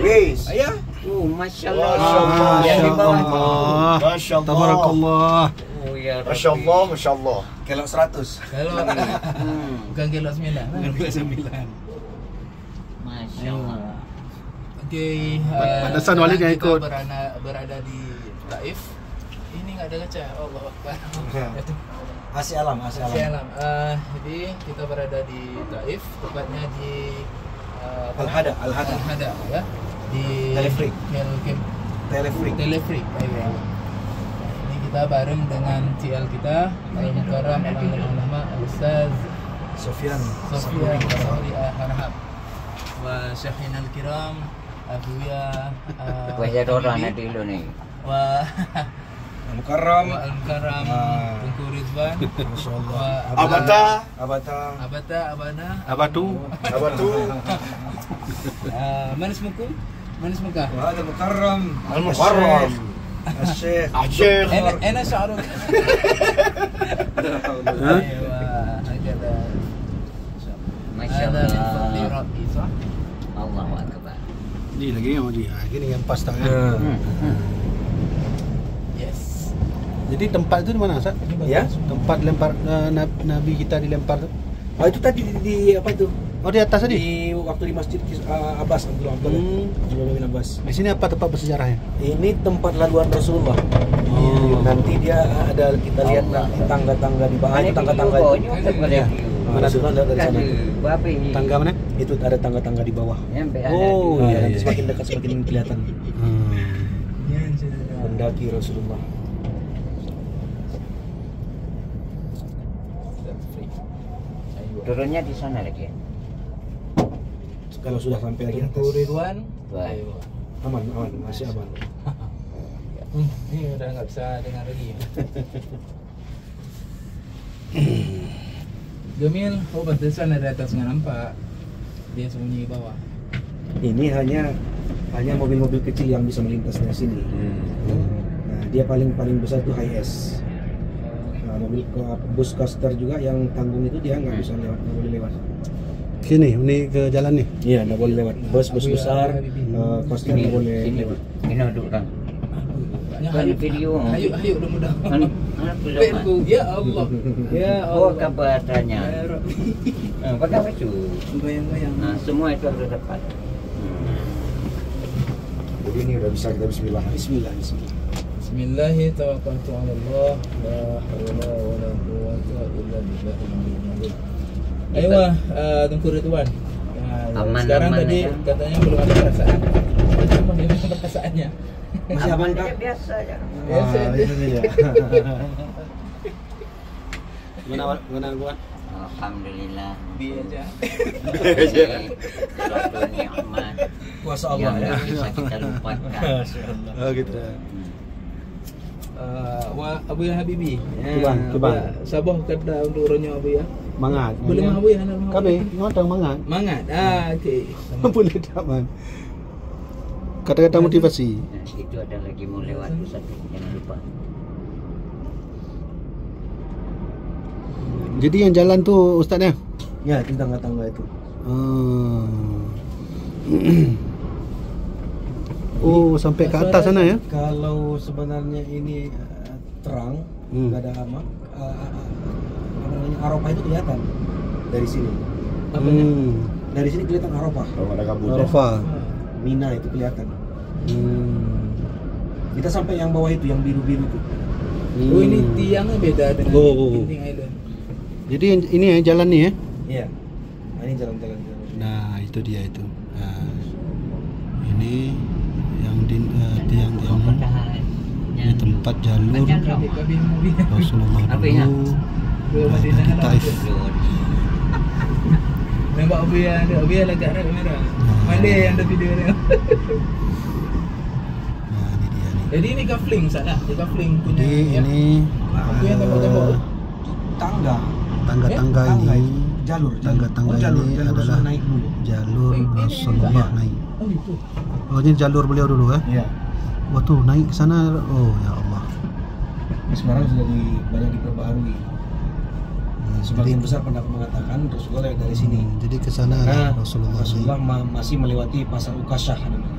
Guys. Ayah. Masya Allah. Yang di bawah. Masya Allah. Tabarakallah. Oh ya Rabbi. Masya Allah, Masya Allah. Kelok 100. Kelok. Bukan kelok 9. Bukan kelok 9. Masya Allah. Okey. Pada San Walid yang kita ikut. berada di Taif. Ini enggak ada kaca. Allah Akbar. Asy alam, asy alam. Salam. Jadi kita berada di Taif, tepatnya di Al-Hada, Al-Hada. Al-Hada ya. Di Telefrik. Telefrik. Telefrik. Ayo. Ini kita bareng dengan CL kita, Al-Mukarram Al-Ulama Al-Ustaz Sofyan. Sofyan Sahri Harhab. Wa Syekhina Al-Kiram Abuya Banyak orang nanti dulu nih. wa Al-Mukarram. Al-Mukarram Tengku Rizwan. Masyaallah. Abata. Abana. Abatu. Abatu. Mana semuku? Mana semuka? Wa Al-Mukarram. Al-Mukarram. Al-Syekh. Asyik. أنا شعرك أيوة هكذا Masya هذا من فضل Allah. ربي صح؟ Allahu Akbar. Ni lagi yang ni. Gini yang pas tak Yes. Jadi tempat tu di mana, Ustaz? Ya. Tempat lempar Nabi kita dilempar tu. Oh itu tadi di apa itu? Oh, di atas tadi. Di waktu di Masjid Abbas Abdullah bin Abbas. Di sini apa tempat bersejarahnya? Ini tempat laluan Rasulullah. Oh. Nanti dia ada kita lihat nanti tangga-tangga di bawah itu tangga-tangga itu. Ya. Mana Rasulullah dari sana. Tangga mana? Itu ada tangga-tangga di bawah. Oh, Nah, iya, nanti iya. semakin dekat semakin kelihatan Hmm. mendaki Rasulullah. Turunnya di sana lagi. Kalau sudah sampai lagi Tengku atas. Ridwan. Baik. Ayo. Aman, masih aman. Ini udah nggak bisa dengar lagi. Jamil, oh pantesan dari atas nggak nampak. Dia sembunyi di bawah. Ini hanya mobil-mobil kecil yang bisa melintas dari sini. Nah, dia paling besar itu HS. Nah, mobil bus coaster juga yang tanggung itu dia nggak bisa lewat, nggak boleh lewat. Sini, ini ke jalan ni. Iya, nggak boleh lewat. Bus Abu ya, besar, Habibie. coaster nggak boleh Sini. lewat. Ini duduk orang. Kan video. Ayo mudah. Anak belum. Penku, ya Allah. Ya Oh, Allah. kabarnya. Ya Rabbi. Pakai baju. Goyang-goyang. Nah, semua itu harus dapat. Jadi ini udah bisa kita Bismillah. Bismillah. Bismillahirrahmanirrahim. Tawakkaltu 'ala Allah. La haula wa la quwwata illa billahil Ayo, Tengku Ridwan. Aman, Sekarang aman, tadi ya. katanya belum ada perasaan. Bagaimana perasaannya? Masih aman kah? Biasa aja. Biasa aja. Itu dia. Gimana gua? Alhamdulillah. Dia aja. Suatu nikmat Kuasa yang Allah ya. tak bisa kita lupakan. Oh, gitu. Abu ya Habibi. Coba. Sabah kata untuk orangnya Abu ya. Mangat. Boleh mah Abu ya anak mah. Kabe, ngotong mangat. Mangat. Okey. Boleh tak, Man? Kata-kata motivasi. Nah, itu ada lagi mau lewat tu satu, jangan lupa. Jadi yang jalan tu ustaznya? Ya, itu tangga-tangga itu. Oh, sampai ke atas sana ya? Kalau sebenarnya ini terang, nggak ada apa namanya, Arafah itu kelihatan dari sini. Dari sini kelihatan Arafah. Ada kabut. Arafah. Mina itu kelihatan. Kita sampai yang bawah itu, yang biru-biru itu. Oh ini tiangnya beda dengan Genting Island. Jadi ini ya jalan nih ya? Iya. Nah, ini jalan-jalan. Nah, itu dia itu. Nah, ini yang tiang ini tempat jalur Kabin mobil. Rasulullah Apa ya? dulu dari Taif. Nampak Abu ya, ada Abu ya lagak merah. Mana yang ada video dia? Nah, ini dia nih. Jadi ini kafling salah, dia kafling punya. Jadi ini Abu yang tembok-tembok. Tangga. tangga-tangga Tangga ini, itu. Jalur. tangga-tangga jalur ini adalah Rasul naik dulu. jalur Rasulullah naik. Oh itu. Oh, ini jalur beliau dulu ya? Iya. Wah tuh naik ke sana. Oh ya Allah. Sekarang sudah banyak diperbaharui. Sebagian besar pendapat mengatakan Rasulullah dari sini. Jadi ke sana Karena Rasulullah Rasulullah masih melewati pasar Ukasyah namanya.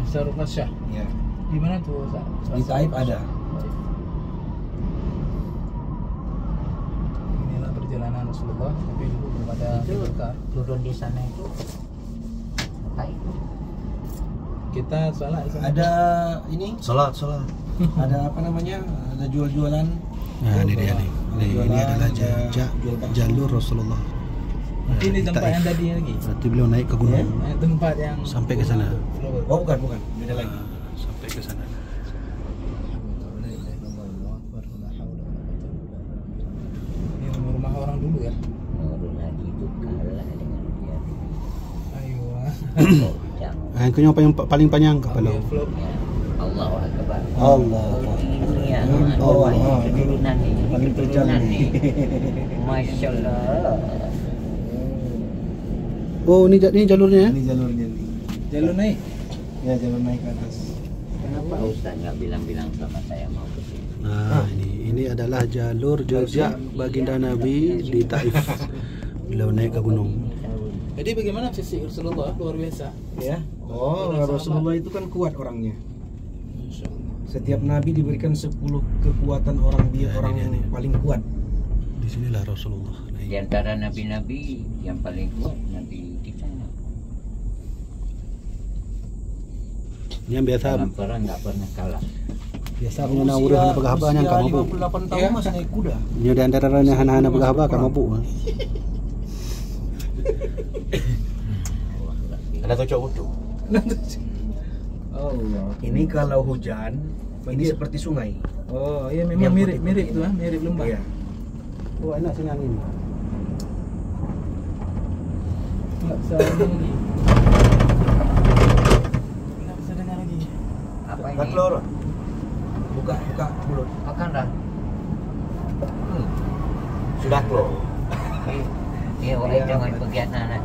Sarul Fasyah. Ya. Di mana tuh? Di Taif ada. Inilah perjalanan Rasulullah, tapi dulu belum ada Itu Mekah. turun di sana itu apa itu? Kita salat di sana. Ada ini, Salat. ada apa namanya? Ada jual-jualan. Nah, ini dia nih. Ini adalah jalur Rasulullah. Mungkin di Nah, tempat Taif. yang tadi lagi. Berarti beliau naik ke gunung Tempat yang sampai ke sana. flower. Oh, bukan, beda lagi. Sampai ke sana. Ini rumah orang dulu ya. Baru lagi itu kalah dengan dia. Ayo. Jangan. Yang punya yang paling panjang kepala. Ambil vlog. Ya. Allahu Akbar. Allah. Ini ya, Allah. keturunan nih. Paling terjal Keturunan nih. Masya Allah. Oh, ini jalurnya ya? Ini jalurnya nih. Jalur naik. Ya, jalur naik ke atas. Kenapa Ustaz nggak bilang-bilang sama saya mau ke sini? Nah, ini adalah jalur jejak baginda Nabi di Taif. Beliau naik ke gunung. Jadi bagaimana fisik Rasulullah luar biasa. Ya. Oh, Rasulullah itu kan kuat orangnya. Masya Allah. Setiap nabi diberikan 10 kekuatan orang dia orang yang paling kuat. Di sinilah Rasulullah Di naik. antara nabi-nabi yang paling kuat Nabi kita. Ini yang biasa Dalam perang nggak pernah kalah. biasa punya nawur hana pegahaba yang enggak mabuk. 58 tahun Ya. masih naik kuda. Ini di antara hana pegahaba enggak mabuk. Ada cocok utuh. Allah. Ini kalau hujan, ini seperti sungai. Oh, iya Yang memang mirip putih-putih. tuh, mirip lembah. Iya. Oh, enak sini angin. Enggak bisa dengar lagi. Enggak bisa dengar lagi. Apa ini? Batlor. Buka mulut. Makan dah. Sudah keluar. Dia orang jangan pergi anak.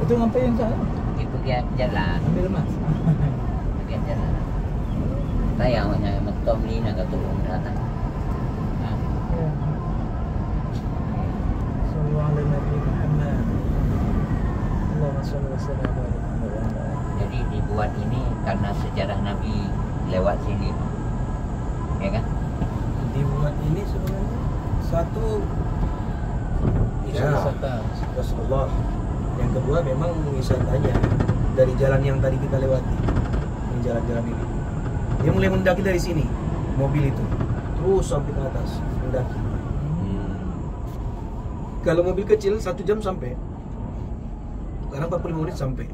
Itu ngapain sana? Dia pergi jalan. Ambil emas. Pergi jalan. Saya hanya mentom ni nak turun datang. Sallallahu alaihi Nabi Muhammad. Allahumma shalli wa sallim ala Muhammad. Jadi dibuat ini karena sejarah Nabi lewat sini. Ya kan? Dibuat ini sebenarnya satu Ya. Wisata. Rasulullah. Yang kedua memang wisatanya dari jalan yang tadi kita lewati. Ini jalan-jalan ini. Dia mulai mendaki dari sini, mobil itu. Terus sampai ke atas, mendaki. Kalau mobil kecil 1 jam sampai. Sekarang 45 menit sampai.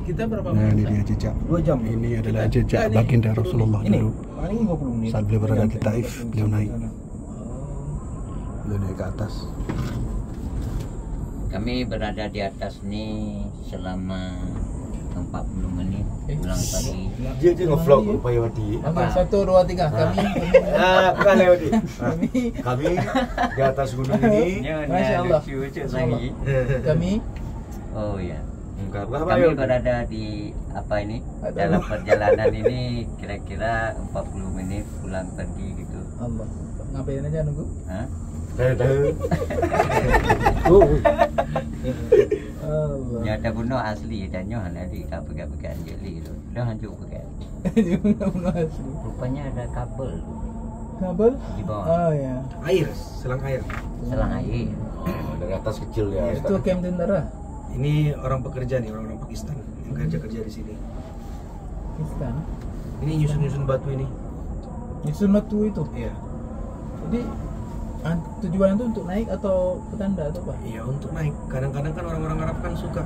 Kita berapa Nah, ini menit? dia jejak. 2 jam. Ini adalah jejak baginda Rasulullah Ini dulu. paling 50 menit. Saat beliau berada di Sampai Taif, beliau naik. sana. Beliau naik ke atas. Kami berada di atas ni selama 40 menit pulang pagi. Dia nge-vlog upaya mati. Apa? 1, 2, 3. Kami Ah, bukan lewat ni. kami Kami di atas gunung ini. Masya Allah. Lucu Masya Allah. lagi. kami Oh ya. Berapa Kami ya? berada di apa ini? Dalam perjalanan ini kira-kira 40 menit pulang pergi gitu. Allah. Ngapain aja nunggu? Hah? Tahu. Allah. Dia ada bunuh asli dan nyoh nanti kau pegang-pegang jeli tu. Dah hancur pegang. Bunuh asli. Rupanya ada kabel tu Kabel? di bawah. Oh ya. Air, selang air. Selang air. Oh, dari atas kecil ya. Itu camp tentara. Ini orang pekerja nih, orang-orang Pakistan yang kerja-kerja di sini. Pakistan. Ini nyusun-nyusun batu ini. Nyusun batu itu. Iya. Jadi tujuan itu untuk naik atau petanda atau apa? Iya, untuk naik. Kadang-kadang kan orang-orang Arab kan suka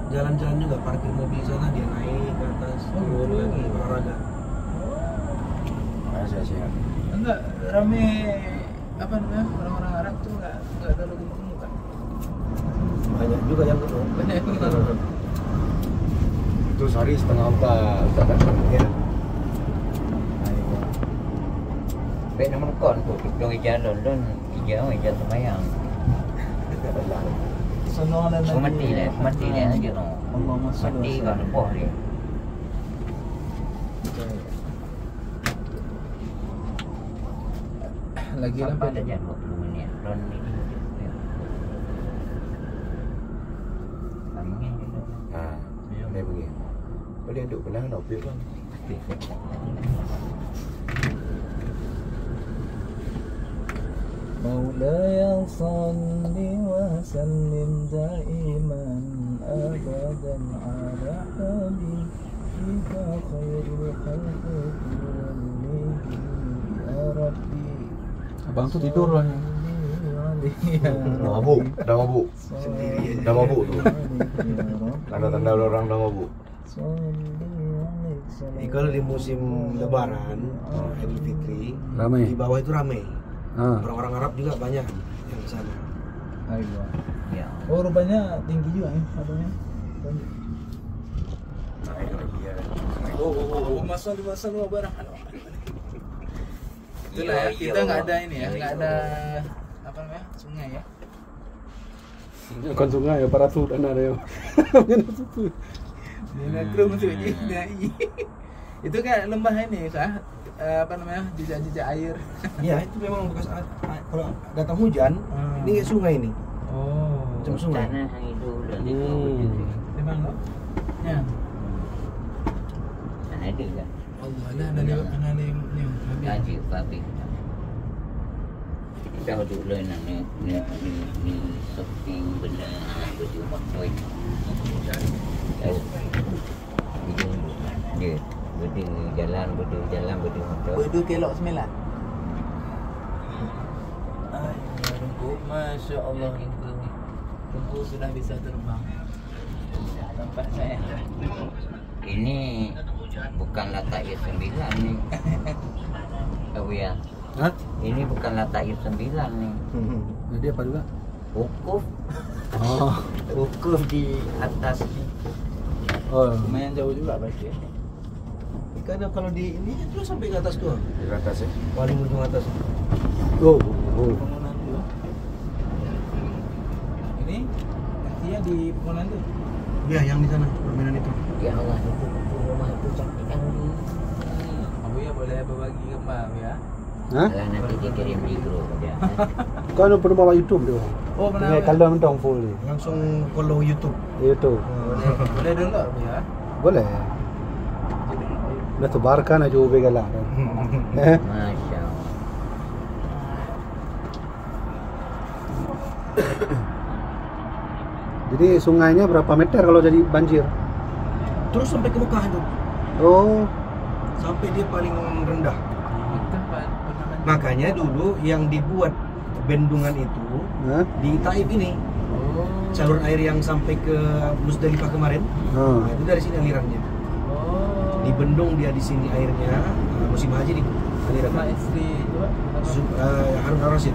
jalan-jalan juga, parkir mobil sana, dia naik ke atas, turun lagi olahraga. Saya sehat. Enggak rame apa namanya orang-orang Arab tuh enggak terlalu gemuk kan? Banyak juga yang ketemu. Banyak yang kenal. Itu sehari 3,4. Ya. Baik nomor kon tu dong jalan don hijau sembayang. Sallallahu alaihi Mati lah aja no. Allahumma Mati shalli wa kan sallim. boh dia. Lagi lah Sampai aja 20 menit. Don ini. Kami ni. Nah, ini begini. Boleh duduk pernah nak opik bang. مولاي صل وسلم دائما أبدا على حبيبك خير الخلق كلهم يا ربي. Abang tu tidur lah. Dah mabuk. Dah mabuk tu. Tanda-tanda orang dah mabuk. Kalau di musim Lebaran, Idul Fitri, Ramai. di bawah itu ramai. Ha. Orang-orang Arab juga banyak yang ke sana. Ayo. Ya. Oh rupanya tinggi juga ya abangnya. Oh masal barang. Itulah ya, kita nggak ada ini ya, nggak ada apa namanya sungai ya. Bukan sungai ya, para tu dan ada ya. Dia kru masih lagi naik. Itu kan lembah ini kah? Apa namanya jejak-jejak air. Iya, itu memang bekas kalau datang hujan, ini sungai ini. Oh. Macam sungai. Tanah yang itu udah Memang no? Ya. ada kan. Allah lah ada ni. Gaji babi. Kita duduk lain ni shopping benda baju maksoi. Dia berdu jalan motor. Berdu kelok 9. Rungkut, Masya Allah rungkut sudah bisa terbang. Tempat saya. Ini bukanlah takyir 9 nih. Tahu ya? Ha? Ini bukanlah takyir 9 nih. Jadi apa juga? Wukuf. Oh. Wukuf di atas nih. Oh. Lumayan jauh juga berarti ya. Karena kalau di ini terus sampai ke atas tuh, Di atas ya. paling ujung atas. Oh. Pepohonan dulu. Ini nantinya di pepohonan tuh. Ya, yang di sana permainan itu. Ya Allah itu rumah itu cantik kali. Abu ya boleh berbagi gambar ya. Ha? Kalau nanti dia kirim di grup dia. Kau nak pernah bawa YouTube tu? Oh benar. Ini kalau mentong full ni. Langsung follow YouTube. YouTube. Boleh download ya. Boleh. Dah tu barkan aja ube galak. Eh? Masya Allah. Jadi sungainya berapa meter kalau jadi banjir? Terus sampai ke Mekah itu. Oh. Sampai dia paling rendah. Kita pernah Makanya dulu yang dibuat bendungan itu Ha? di Taif ini, Oh. salur air yang sampai ke Musdalifah kemarin, Ha. nah, itu dari sini alirannya. Oh. Dibendung dia di sini airnya, musim haji di Sama aliran istri juga. Harun Ar-Rasyid.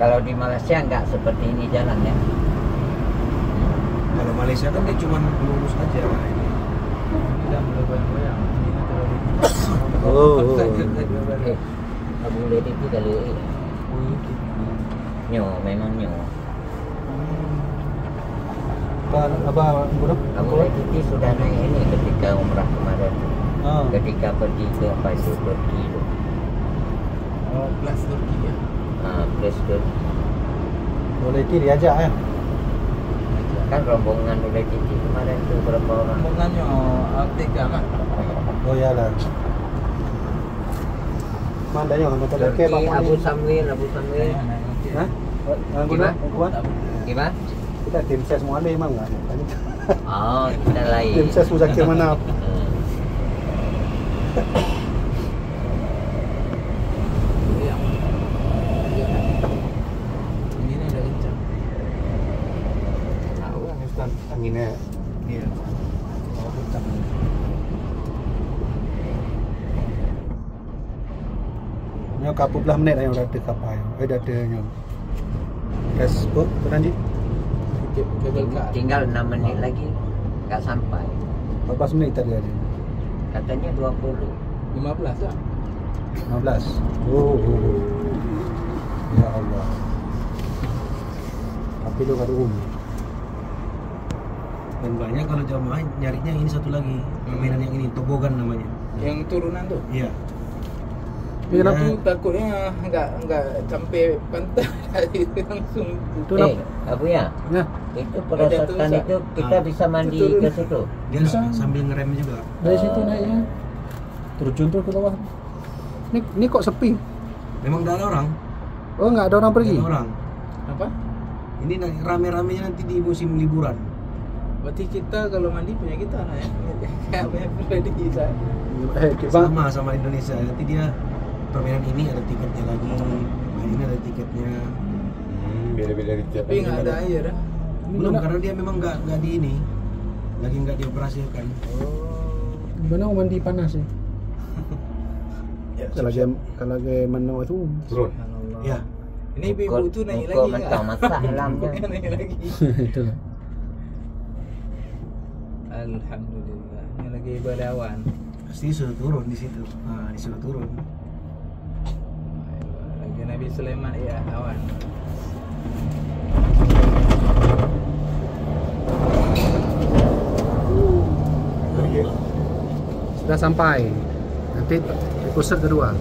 Kalau di Malaysia nggak seperti ini jalannya. Kalau Malaysia kan dia cuma lurus aja. Tidak boleh goyang-goyang. Ini terlalu. Oh. Abu Lady itu kalau nyo memang nyo. Apa buruk? Abu Lady itu sudah naik ini ketika umrah kemarin. Ha. Ketika pergi ke apa itu Turki itu. Oh, kelas Turki ya. Plus Turki. Boleh diajak ya. Kan rombongan Ulay Titi kemarin tuh berapa orang? Rombongannya Tiga kan. Oh ya lah. Mana yang motor Turki, pakai apa Abu ni? Samwir. Ha? Guna? Kuat? Gimana? Kita tim ses semua ni memang enggak? Oh, kita lain. Tim ses Muzakir mana? Ini udah kencang. Tahu kan Ustaz anginnya. Iya. Nyo kapu belah menit yang dah kapai. Dah adanya. Facebook Tuan Ji. Kabel kat. Tinggal 6 menit lagi. Nggak sampai. Berapa menit tadi ada? Katanya 20. 15 tak? 15. Oh. Ya Allah. Tapi tu kat rumah. Dan banyak kalau jamaah nyarinya yang ini satu lagi, permainan yang ini, tobogan namanya. Yang turunan tuh. Iya. Iya, Ya. Aku takutnya nggak sampai pantai itu langsung. Itu lah. Abu ya, Ya, itu perosotan Jatuh, itu kita bisa mandi Turun. ke situ. Dia Bisa. sambil ngerem juga. dari situ naiknya. Terjun terus ke bawah. Ini kok sepi? Memang nggak ada orang. Oh, nggak ada orang Nggak pergi. ada orang. Apa? Ini rame-ramenya nanti di musim liburan. Berarti kita kalau mandi punya kita nah ya. Kayak punya pribadi saya. Sama sama Indonesia. Nanti dia permainan ini ada tiketnya lagi, main ini ada tiketnya. Beda-beda di tiap Tapi nggak ada air. Ya? Belum karena dia memang nggak di ini, lagi nggak dioperasikan. Gimana mau mandi panas sih? Ya, Kalau lagi mana itu turun. Subhanallah. Ya. Ini ibu tuh naik Muka lagi nggak? mentah-mentah lamnya. Naik lagi. itu lah. Alhamdulillah. Ini lagi berawan. Pasti suruh turun di situ. Nah, disuruh turun. Lagi Nabi Sulaiman ya awan. Sudah sampai. Nanti episode kedua.